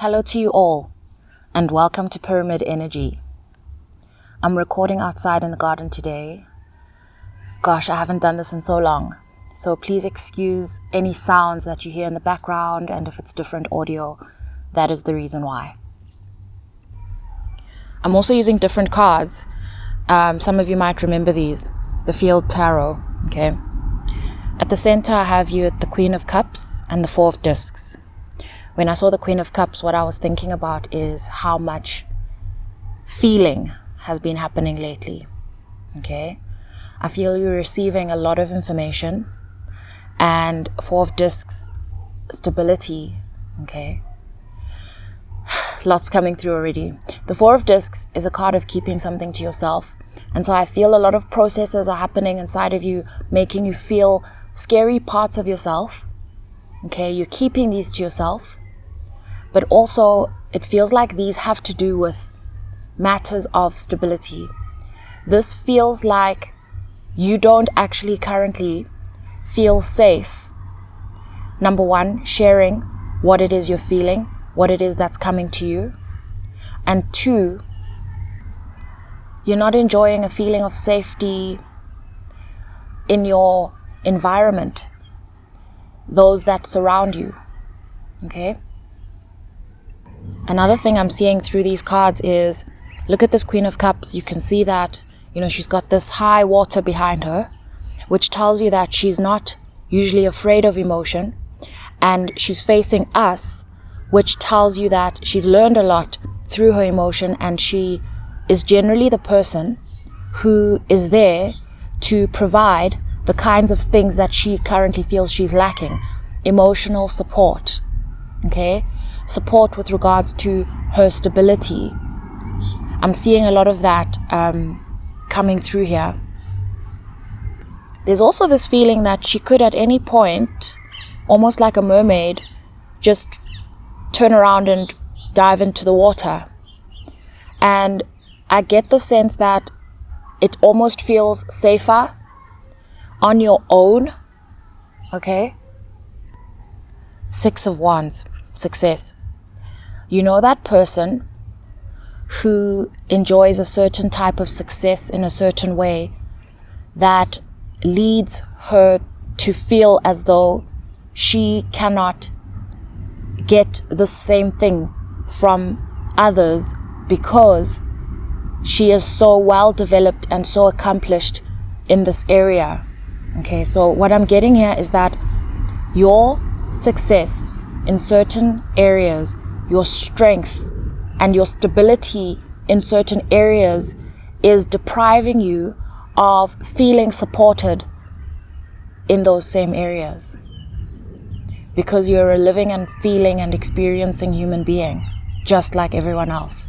Hello to you all, and welcome to Pyramid Energy. I'm recording outside in the garden today. Gosh, I haven't done this in so long, so please excuse any sounds that you hear in the background, and if it's different audio, that is the reason why. I'm also using different cards. Some of you might remember these, the Field Tarot, okay? At the center, I have you at the Queen of Cups and the Four of Discs. When I saw the Queen of Cups, what I was thinking about is how much feeling has been happening lately, okay? I feel you're receiving a lot of information, and Four of Discs, stability, okay? Lots coming through already. The Four of Discs is a card of keeping something to yourself, and so I feel a lot of processes are happening inside of you, making you feel scary parts of yourself, okay? You're keeping these to yourself. But also, it feels like these have to do with matters of stability. This feels like you don't actually currently feel safe. Number one, sharing what it is you're feeling, what it is that's coming to you. And two, you're not enjoying a feeling of safety in your environment, those that surround you, okay? Another thing I'm seeing through these cards is, look at this Queen of Cups. You can see that, she's got this high water behind her, which tells you that she's not usually afraid of emotion, and she's facing us, which tells you that she's learned a lot through her emotion, and she is generally the person who is there to provide the kinds of things that she currently feels she's lacking. Emotional support, okay? Support with regards to her stability. I'm seeing a lot of that coming through here. There's also this feeling that she could at any point, almost like a mermaid, just turn around and dive into the water. And I get the sense that it almost feels safer on your own, okay? Six of Wands, success. You know that person who enjoys a certain type of success in a certain way that leads her to feel as though she cannot get the same thing from others because she is so well developed and so accomplished in this area. Okay, so what I'm getting here is that your success in certain areas, your strength and your stability in certain areas is depriving you of feeling supported in those same areas, because you're a living and feeling and experiencing human being just like everyone else.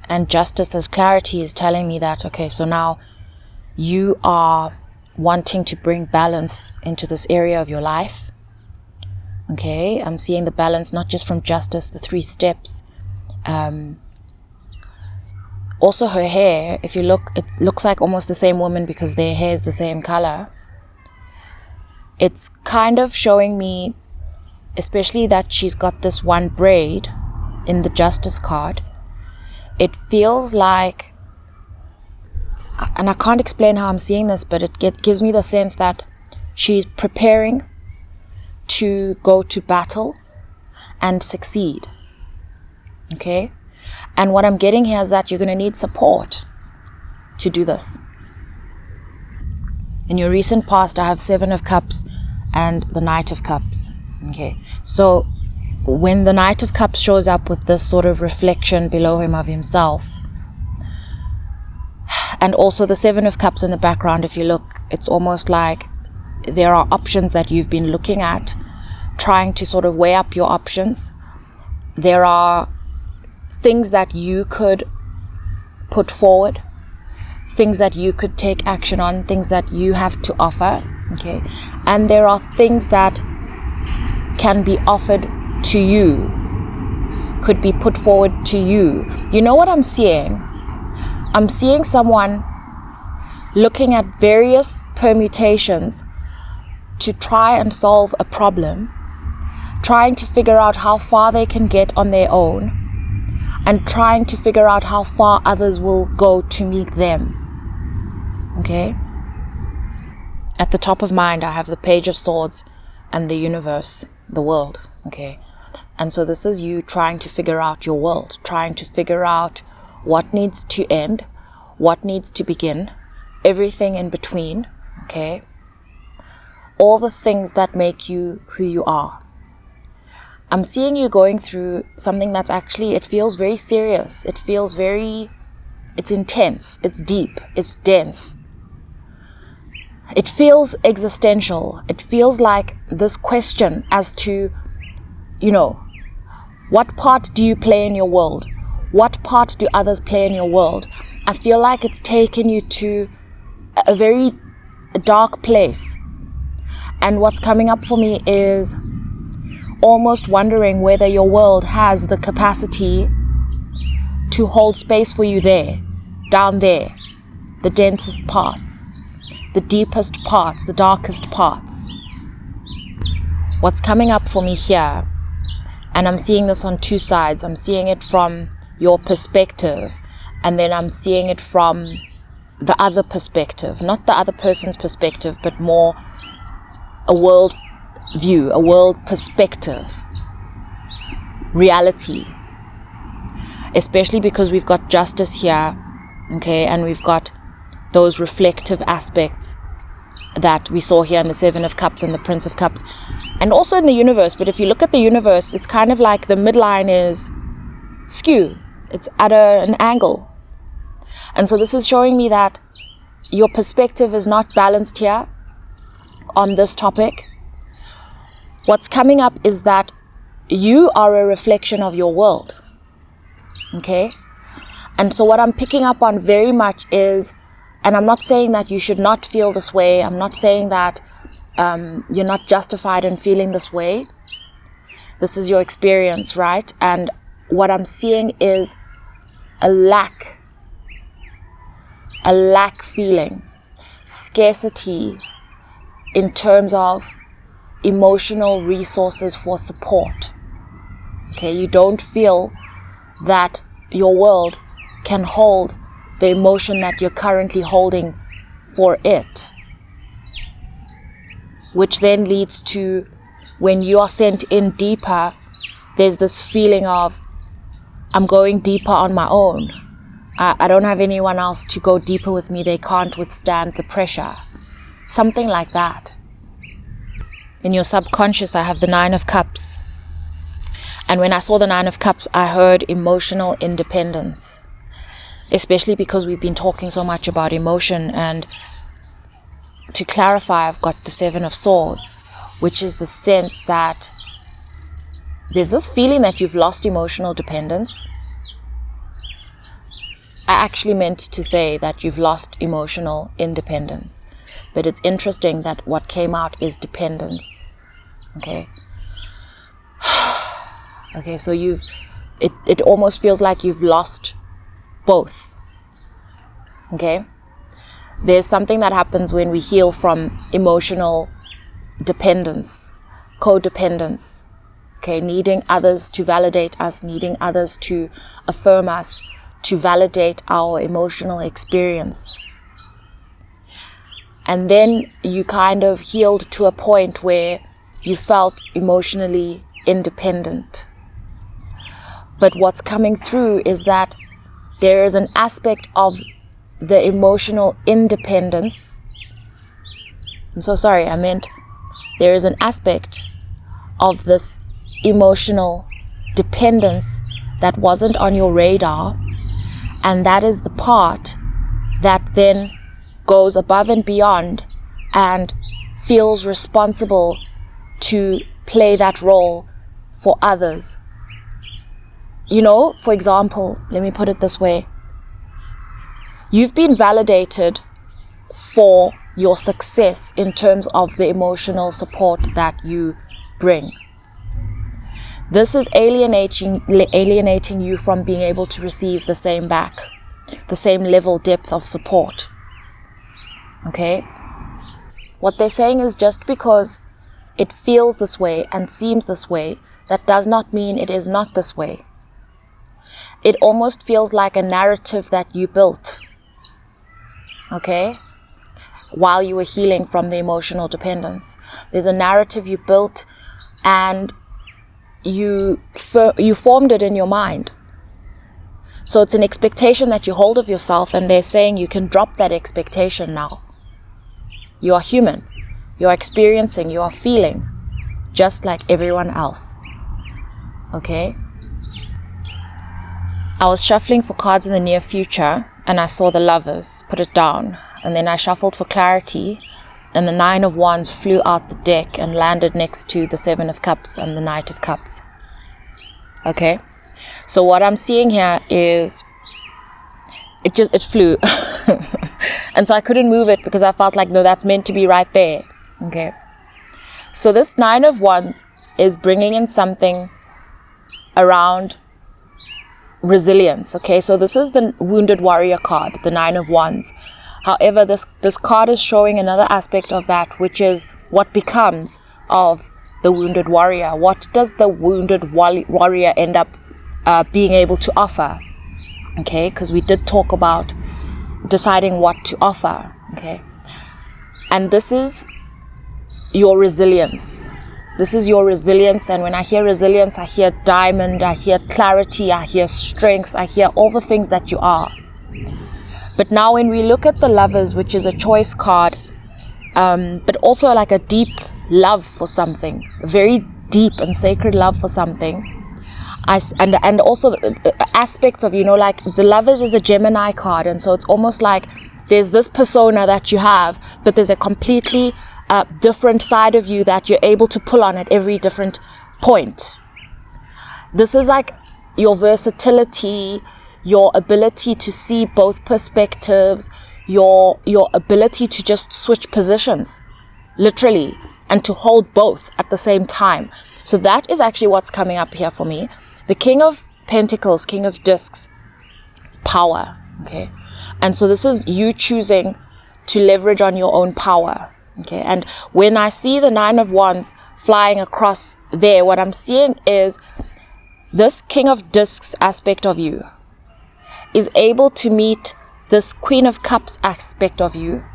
And justice as clarity is telling me that, okay, so now you are wanting to bring balance into this area of your life. Okay, I'm seeing the balance not just from justice, the 3 steps. Also her hair, if you look, it looks like almost the same woman because their hair is the same color. It's kind of showing me, especially that she's got this one braid in the justice card. It feels like, and I can't explain how I'm seeing this, but it gives me the sense that she's preparing to go to battle and succeed, okay? And what I'm getting here is that you're going to need support to do this. In your recent past, I have 7 of Cups and the Knight of Cups, okay? So when the Knight of Cups shows up with this sort of reflection below him of himself, and also the 7 of Cups in the background, if you look, it's almost like there are options that you've been looking at, trying to sort of weigh up your options. There are things that you could put forward, things that you could take action on, things that you have to offer, okay? And there are things that can be offered to you, could be put forward to you. You know what I'm seeing? I'm seeing someone looking at various permutations to try and solve a problem, trying to figure out how far they can get on their own, and trying to figure out how far others will go to meet them. Okay? At the top of mind, I have the Page of Swords and the universe, the world. Okay? And so this is you trying to figure out your world, trying to figure out what needs to end, what needs to begin, everything in between. Okay? All the things that make you who you are. I'm seeing you going through something that's actually, it feels very serious. It feels it's intense, it's deep, it's dense. It feels existential. It feels like this question as to, what part do you play in your world? What part do others play in your world? I feel like it's taken you to a very dark place. And what's coming up for me is almost wondering whether your world has the capacity to hold space for you there, down there, the densest parts, the deepest parts, the darkest parts. What's coming up for me here, and I'm seeing this on two sides. I'm seeing it from your perspective, and then I'm seeing it from the other perspective, not the other person's perspective, but more a world view, a world perspective, reality, especially because we've got justice here, okay, and we've got those reflective aspects that we saw here in the Seven of Cups and the Prince of Cups, and also in the universe. But if you look at the universe, it's kind of like the midline is skew, it's at an angle, and so this is showing me that your perspective is not balanced here on this topic. What's coming up is that you are a reflection of your world. Okay? And so what I'm picking up on very much is, and I'm not saying that you should not feel this way. I'm not saying that you're not justified in feeling this way. This is your experience, right? And what I'm seeing is a lack feeling, scarcity in terms of emotional resources for support. Okay, you don't feel that your world can hold the emotion that you're currently holding for it, which then leads to, when you are sent in deeper, there's this feeling of, I'm going deeper on my own. I don't have anyone else to go deeper with me. They can't withstand the pressure. Something like that. In your subconscious, I have the Nine of Cups. And when I saw the Nine of Cups, I heard emotional independence. Especially because we've been talking so much about emotion. And to clarify, I've got the Seven of Swords, which is the sense that there's this feeling that you've lost emotional dependence. I actually meant to say that you've lost emotional independence. But it's interesting that what came out is dependence. Okay. Okay, so it almost feels like you've lost both. Okay. There's something that happens when we heal from emotional dependence, codependence. Okay, needing others to validate us, needing others to affirm us, to validate our emotional experience. And then you kind of healed to a point where you felt emotionally independent. But what's coming through is that there is an aspect of the emotional independence. I'm so sorry, I meant there is an aspect of this emotional dependence that wasn't on your radar, and that is the part that then goes above and beyond and feels responsible to play that role for others. You know, for example, let me put it this way. You've been validated for your success in terms of the emotional support that you bring. This is alienating you from being able to receive the same back, the same level, depth of support. Okay? What they're saying is just because it feels this way and seems this way, that does not mean it is not this way. It almost feels like a narrative that you built, okay, while you were healing from the emotional dependence. There's a narrative you built, and you formed it in your mind. So it's an expectation that you hold of yourself, and they're saying you can drop that expectation now. You are human. You are experiencing, you are feeling just like everyone else. Okay? I was shuffling for cards in the near future, and I saw the Lovers. Put it down. And then I shuffled for clarity, and the 9 of Wands flew out the deck and landed next to the 7 of Cups and the Knight of Cups. Okay? So what I'm seeing here is it flew. And so I couldn't move it because I felt like, no, that's meant to be right there. Okay. So this 9 of Wands is bringing in something around resilience. Okay. So this is the Wounded Warrior card, the 9 of Wands. However, this card is showing another aspect of that, which is what becomes of the Wounded Warrior. What does the Wounded Warrior end up being able to offer? Okay. Because we did talk about deciding what to offer. Okay. And this is your resilience. This is your resilience. And when I hear resilience, I hear diamond, I hear clarity, I hear strength, I hear all the things that you are. But now when we look at the Lovers, which is a choice card, but also like a deep love for something, a very deep and sacred love for something. And also aspects of, like the Lovers is a Gemini card. And so it's almost like there's this persona that you have, but there's a completely different side of you that you're able to pull on at every different point. This is like your versatility, your ability to see both perspectives, your ability to just switch positions, literally, and to hold both at the same time. So that is actually what's coming up here for me. The King of Pentacles, King of Discs, power, okay? And so this is you choosing to leverage on your own power, okay? And when I see the 9 of Wands flying across there, what I'm seeing is this King of Discs aspect of you is able to meet this Queen of Cups aspect of you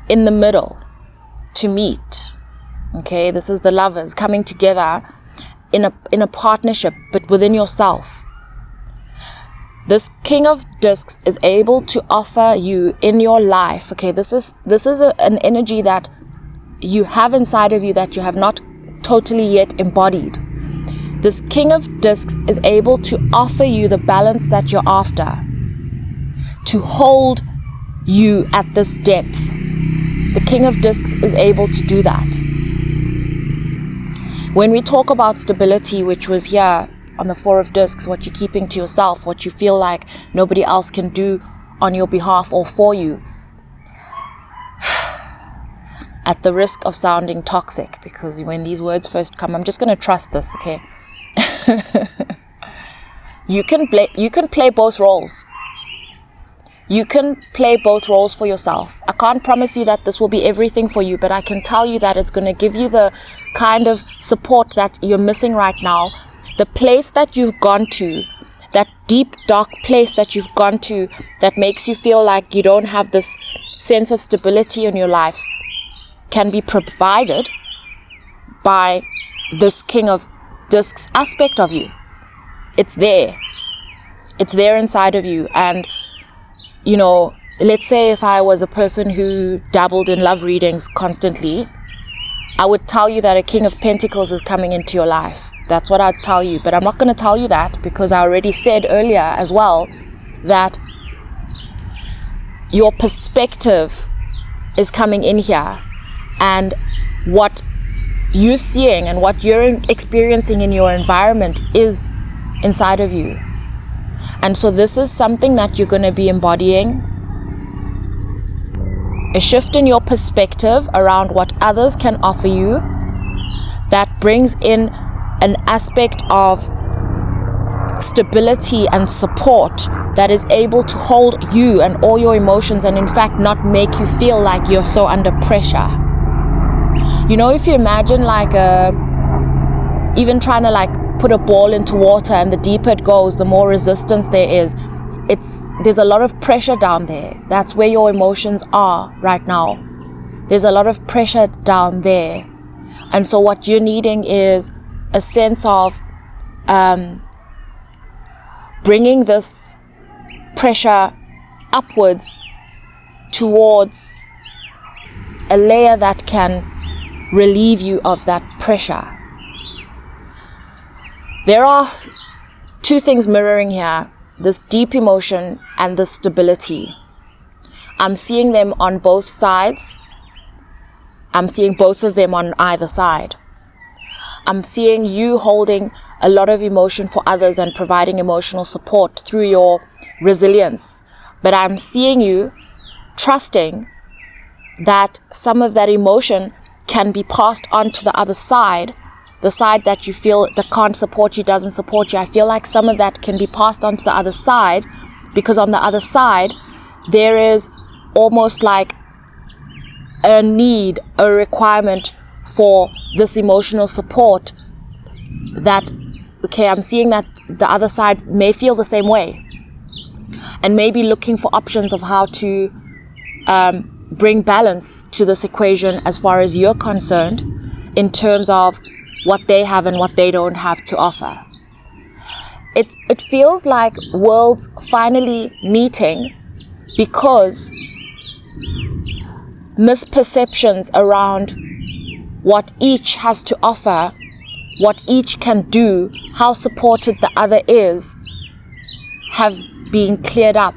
in the middle, to meet, okay? This is the Lovers coming together in a partnership, but within yourself. This King of Discs is able to offer you in your life, okay? This is an energy that you have inside of you that you have not totally yet embodied. This King of Discs is able to offer you the balance that you're after, to hold you at this depth. The King of Discs is able to do that. When we talk about stability, which was here on the 4 of Discs, what you're keeping to yourself, what you feel like nobody else can do on your behalf or for you, at the risk of sounding toxic, because when these words first come, I'm just going to trust this, okay? You can play both roles. You can play both roles for yourself. I can't promise you that this will be everything for you, but I can tell you that it's going to give you the kind of support that you're missing right now. The place that you've gone to, that deep, dark place that you've gone to, that makes you feel like you don't have this sense of stability in your life, can be provided by this King of Discs aspect of you. It's there. It's there inside of you. And let's say if I was a person who dabbled in love readings constantly, I would tell you that a King of Pentacles is coming into your life. That's what I'd tell you. But I'm not going to tell you that, because I already said earlier as well that your perspective is coming in here. And what you're seeing and what you're experiencing in your environment is inside of you. And so this is something that you're going to be embodying. A shift in your perspective around what others can offer you that brings in an aspect of stability and support that is able to hold you and all your emotions, and in fact not make you feel like you're so under pressure. You know, if you imagine like even trying to like put a ball into water, and the deeper it goes, the more resistance there is. There's a lot of pressure down there. That's where your emotions are right now. There's a lot of pressure down there. And so what you're needing is a sense of bringing this pressure upwards towards a layer that can relieve you of that pressure. There are two things mirroring here, this deep emotion and this stability. I'm seeing them on both sides. I'm seeing both of them on either side. I'm seeing you holding a lot of emotion for others and providing emotional support through your resilience. But I'm seeing you trusting that some of that emotion can be passed on to the other side, the side that you feel that can't support you, doesn't support you. I feel like some of that can be passed on to the other side, because on the other side, there is almost like a need, a requirement for this emotional support that, okay, I'm seeing that the other side may feel the same way and maybe looking for options of how to bring balance to this equation as far as you're concerned, in terms of what they have and what they don't have to offer. It feels like worlds finally meeting, because misperceptions around what each has to offer, what each can do, how supported the other is, have been cleared up,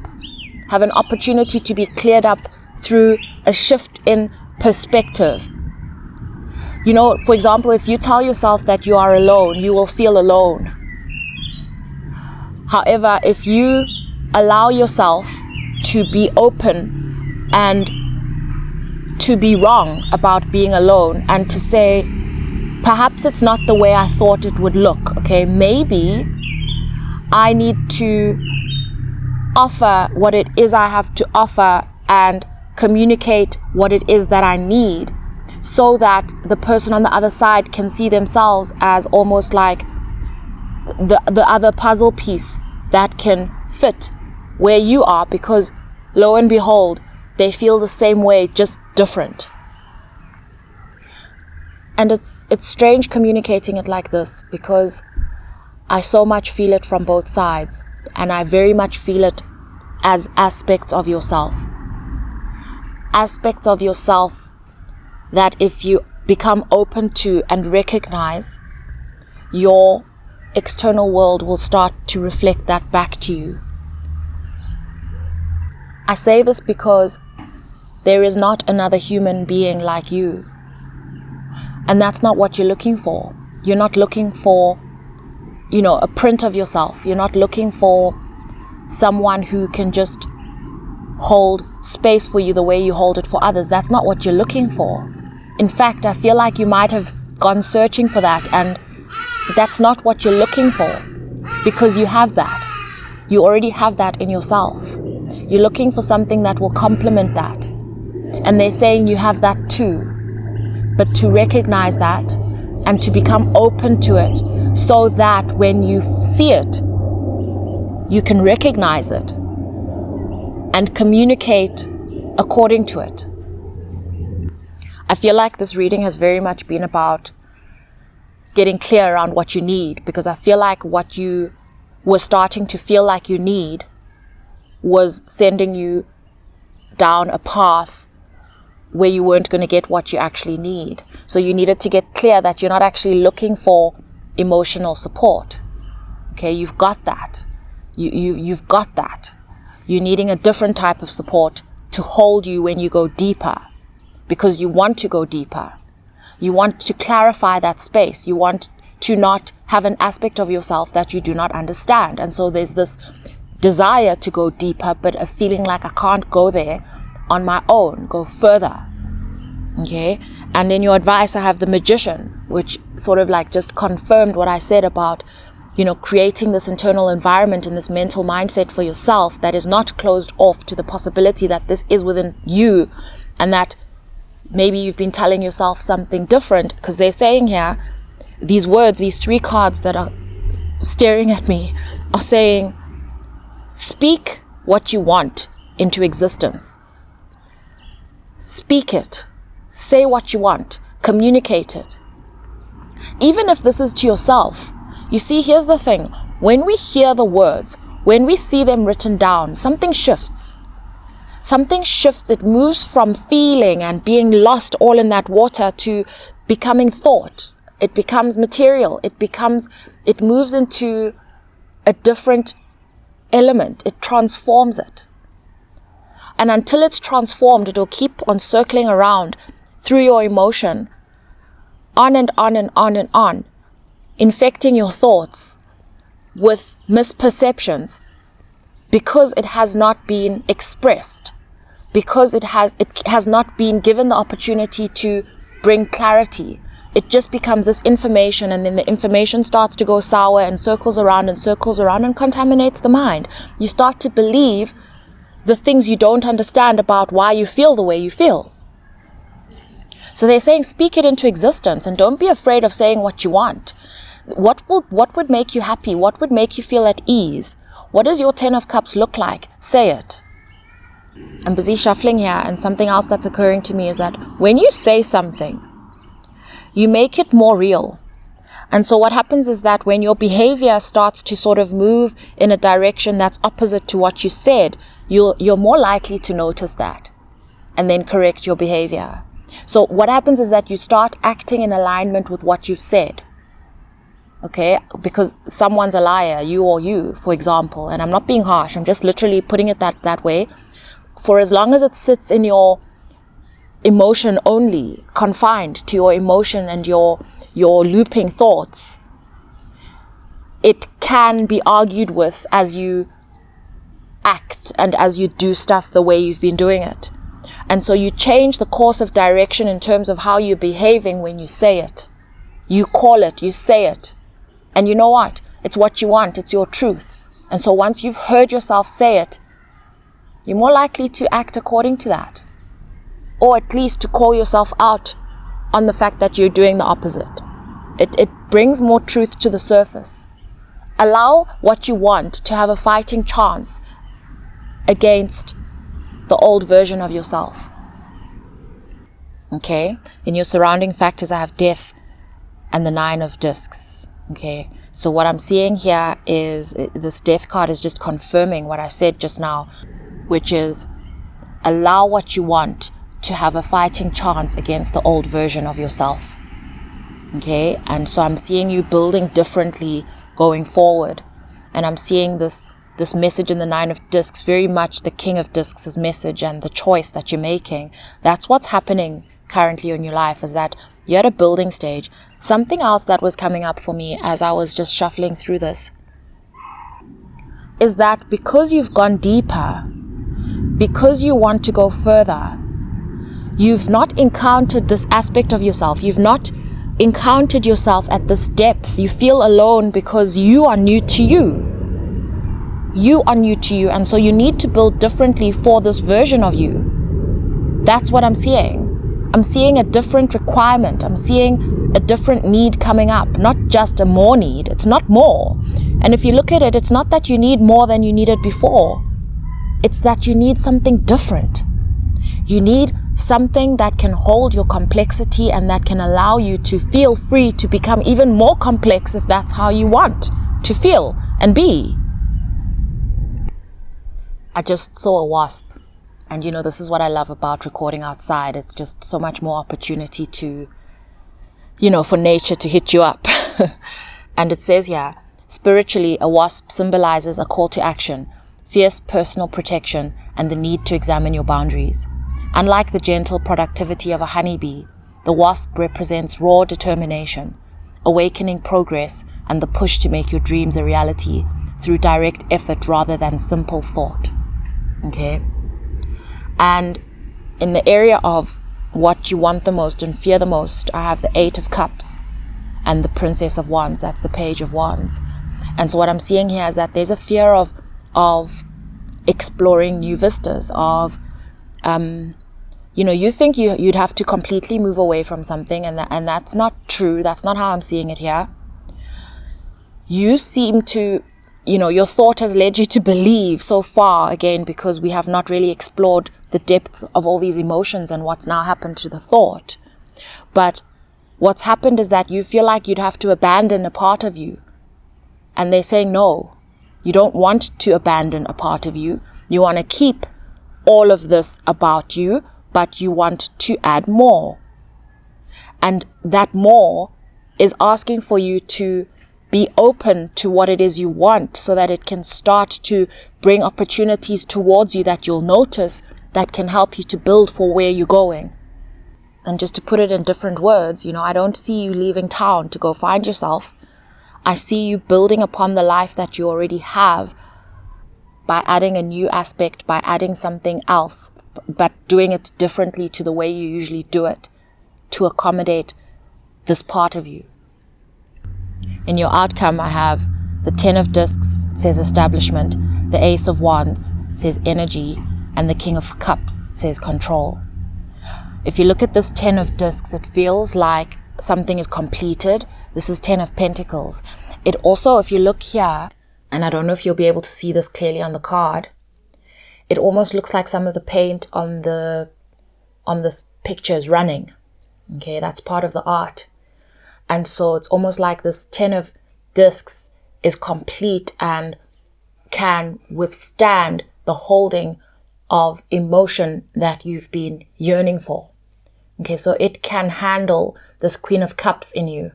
have an opportunity to be cleared up through a shift in perspective. You know, for example, if you tell yourself that you are alone, you will feel alone. However, if you allow yourself to be open and to be wrong about being alone, and to say, perhaps it's not the way I thought it would look, okay? Maybe I need to offer what it is I have to offer and communicate what it is that I need, so that the person on the other side can see themselves as almost like the other puzzle piece that can fit where you are, because lo and behold, they feel the same way, just different. And it's strange communicating it like this, because I so much feel it from both sides, and I very much feel it as aspects of yourself. Aspects of yourself that if you become open to and recognize, your external world will start to reflect that back to you. I say this because there is not another human being like you. And that's not what you're looking for. You're not looking for, a print of yourself. You're not looking for someone who can just hold space for you the way you hold it for others. That's not what you're looking for. In fact, I feel like you might have gone searching for that, and that's not what you're looking for, because you have that. You already have that in yourself. You're looking for something that will complement that. And they're saying you have that too. But to recognize that and to become open to it, so that when you see it, you can recognize it and communicate according to it. I feel like this reading has very much been about getting clear around what you need, because I feel like what you were starting to feel like you need was sending you down a path where you weren't going to get what you actually need. So you needed to get clear that you're not actually looking for emotional support. Okay, you've got that. You've got that. You're needing a different type of support to hold you when you go deeper, because you want to go deeper. You want to clarify that space. You want to not have an aspect of yourself that you do not understand. And so there's this desire to go deeper, but a feeling like I can't go there on my own, go further. Okay? And in your advice, I have the Magician, which sort of like just confirmed what I said about, creating this internal environment and this mental mindset for yourself that is not closed off to the possibility that this is within you, and that Maybe you've been telling yourself something different, because they're saying here, these words, these 3 cards that are staring at me are saying, speak what you want into existence. Speak it. Say what you want. Communicate it. Even if this is to yourself. You see, here's the thing. When we hear the words, when we see them written down, something shifts. Something shifts. It moves from feeling and being lost all in that water to becoming thought. It becomes material. It moves into a different element. It transforms it. And until it's transformed, it will keep on circling around through your emotion, on and on and on and on, infecting your thoughts with misperceptions, because it has not been expressed, because it has not been given the opportunity to bring clarity. It just becomes this information, and then the information starts to go sour and circles around and contaminates the mind. You start to believe the things you don't understand about why you feel the way you feel. So they're saying, speak it into existence, and don't be afraid of saying what you want. What would make you happy? What would make you feel at ease? What does your 10 of Cups look like? Say it. I'm busy shuffling here, and something else that's occurring to me is that when you say something, you make it more real. And so what happens is that when your behavior starts to sort of move in a direction that's opposite to what you said, you're more likely to notice that and then correct your behavior. So what happens is that you start acting in alignment with what you've said. Okay? Because someone's a liar, you, for example, and I'm not being harsh, I'm just literally putting it that way. For as long as it sits in your emotion only, confined to your emotion and your looping thoughts, it can be argued with as you act and as you do stuff the way you've been doing it. And so you change the course of direction in terms of how you're behaving when you say it. You call it, you say it. And you know what? It's what you want, it's your truth. And so once you've heard yourself say it, you're more likely to act according to that. Or at least to call yourself out on the fact that you're doing the opposite. It brings more truth to the surface. Allow what you want to have a fighting chance against the old version of yourself. Okay? In your surrounding factors, I have death and the 9 of discs. Okay? So what I'm seeing here is this death card is just confirming what I said just now, which is allow what you want to have a fighting chance against the old version of yourself. Okay? And so I'm seeing you building differently going forward. And I'm seeing this message in the 9 of discs, very much the King of discs' message and the choice that you're making. That's what's happening currently in your life, is that you're at a building stage. Something else that was coming up for me as I was just shuffling through this is that because you've gone deeper, because you want to go further, you've not encountered this aspect of yourself. You've not encountered yourself at this depth. You feel alone because you are new to you. You are new to you, and so you need to build differently for this version of you. That's what I'm seeing. I'm seeing a different requirement. I'm seeing a different need coming up, not just a more need. It's not more. And if you look at it, it's not that you need more than you needed before. It's that you need something different. You need something that can hold your complexity and that can allow you to feel free to become even more complex if that's how you want to feel and be. I just saw a wasp, and this is what I love about recording outside. It's just so much more opportunity to, for nature to hit you up. And it says here, spiritually, a wasp symbolizes a call to action, fierce personal protection, and the need to examine your boundaries. Unlike the gentle productivity of a honeybee, the wasp represents raw determination, awakening progress, and the push to make your dreams a reality through direct effort rather than simple thought. Okay? And in the area of what you want the most and fear the most, I have the 8 of Cups and the Princess of Wands. That's the Page of Wands. And so what I'm seeing here is that there's a fear of exploring new vistas, of You think you'd have to completely move away from something, and that's not true. That's not how I'm seeing it here. You seem to, your thought has led you to believe so far, again, because we have not really explored the depths of all these emotions and what's now happened to the thought. But what's happened is that you feel like you'd have to abandon a part of you. And they're saying, no, you don't want to abandon a part of you. You want to keep all of this about you, but you want to add more. And that more is asking for you to be open to what it is you want, so that it can start to bring opportunities towards you that you'll notice that can help you to build for where you're going. And just to put it in different words, I don't see you leaving town to go find yourself. I see you building upon the life that you already have by adding a new aspect, by adding something else, but doing it differently to the way you usually do it, to accommodate this part of you. In your outcome, I have the 10 of discs, it says establishment, the Ace of Wands says energy, and the King of Cups says control. If you look at this 10 of discs, it feels like something is completed. This is 10 of Pentacles. It also, if you look here, and I don't know if you'll be able to see this clearly on the card, it almost looks like some of the paint on this picture is running. Okay, that's part of the art. And so it's almost like this 10 of discs is complete and can withstand the holding of emotion that you've been yearning for. Okay, so it can handle this Queen of Cups in you.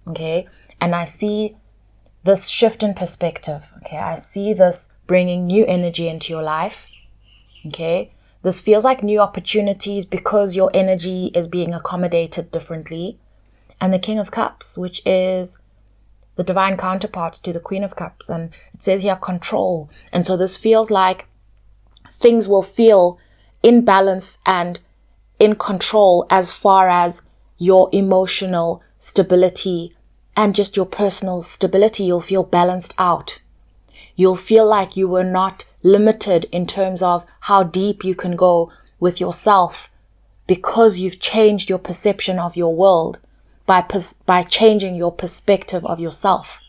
Okay, and I see this shift in perspective. Okay, I see this bringing new energy into your life. Okay, this feels like new opportunities because your energy is being accommodated differently. And the King of Cups, which is the divine counterpart to the Queen of Cups. And it says here control. And so this feels like things will feel in balance and in control as far as your emotional stability and just your personal stability. You'll feel balanced out. You'll feel like you were not limited in terms of how deep you can go with yourself, because you've changed your perception of your world by changing your perspective of yourself.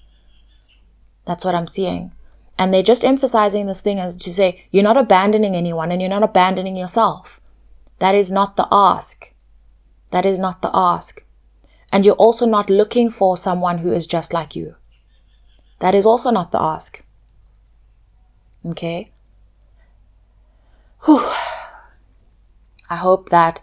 That's what I'm seeing. And they're just emphasizing this thing as to say, you're not abandoning anyone and you're not abandoning yourself. That is not the ask. That is not the ask. And you're also not looking for someone who is just like you. That is also not the ask. Okay? Whew. I hope that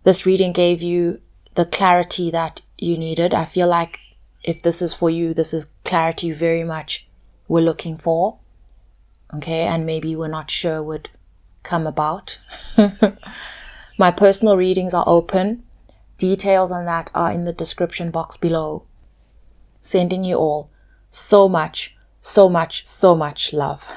this reading gave you the clarity that you needed. I feel like if this is for you, this is clarity very much we're looking for. Okay, and maybe we're not sure would come about. My personal readings are open. Details on that are in the description box below. Sending you all so much, so much, so much love.